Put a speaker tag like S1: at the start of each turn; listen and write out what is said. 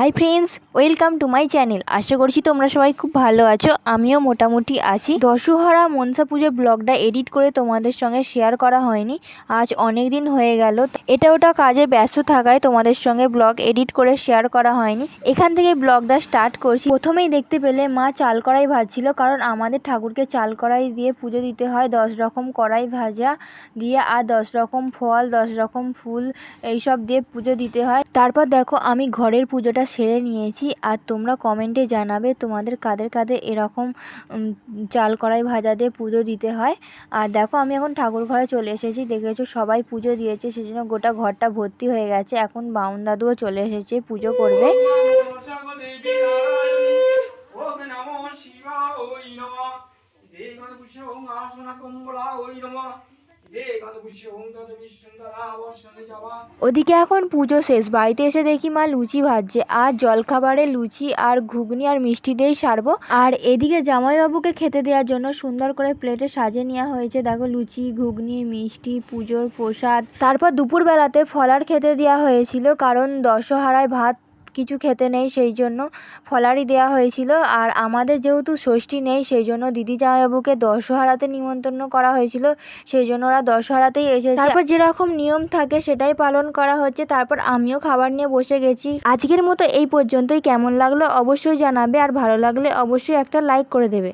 S1: High friends, welcome to my channel. আশা করছি তোমরা সবাই খুব ভালো আছো। আমিও মোটামুটি আছি। দশহরা মনসা পুজোর ব্লগটা এডিট করে তোমাদের সঙ্গে শেয়ার করা হয়নি, আজ অনেক দিন হয়ে গেল। এটা ওটা কাজে ব্যস্ত থাকায় তোমাদের সঙ্গে ব্লগ এডিট করে শেয়ার করা হয়নি। এখান থেকে ব্লগটা স্টার্ট করছি। প্রথমেই দেখতে পেলে মা চাল কড়াই ভাজছিল, কারণ আমাদের ঠাকুরকে চাল কড়াই দিয়ে পুজো দিতে হয়। 10 রকম কড়াই ভাজা দিয়ে আর 10 রকম ফল, 10 রকম ফুল এইসব দিয়ে পুজো দিতে হয়। তারপর দেখো আমি ঘরের পুজোটা সেরে নিয়েছি। আর তোমরা কমেন্টে জানাবে তোমাদের কাদের কাদের এরকম চাল কড়াই ভাজা দিয়ে পুজো দিতে হয়। আর দেখো আমি এখন ঠাকুর ঘরে চলে এসেছি। দেখেছো সবাই পুজো দিয়েছে, সেজন্য গোটা ঘরটা ভর্তি হয়ে গেছে। এখন বাউন দাদুও চলে এসেছে পুজো করবে। ওদিকে এখন পুজো শেষ, বাড়িতে এসে দেখি মা লুচি ভাজছে। আর জলখাবারে লুচি আর ঘুগনি আর মিষ্টি দিয়েই সারবো। আর এদিকে জামাইবাবুকে খেতে দেওয়ার জন্য সুন্দর করে প্লেটে সাজিয়ে নেওয়া হয়েছে। দেখো লুচি, ঘুগনি, মিষ্টি, পুজোর প্রসাদ। তারপর দুপুরবেলাতে ফলার খেতে দেওয়া হয়েছিল, কারণ দশহরায় ভাত কিছু খেতে নেই, সেই জন্য ফলারই দেওয়া হয়েছিল। আর আমাদের যেহেতু ষষ্ঠী নেই, সেই জন্য দিদি জামাইবাবুকে দশহরাতে নিমন্ত্রণ করা হয়েছিল, সেই জন্য ওরা দশহরাতেই এসেছে। তারপর যেরকম নিয়ম থাকে সেটাই পালন করা হচ্ছে। তারপর আমিও খাবার নিয়ে বসে গেছি। আজকের মতো এই পর্যন্তই। কেমন লাগলো অবশ্যই জানাবে, আর ভালো লাগলে অবশ্যই একটা লাইক করে দেবে।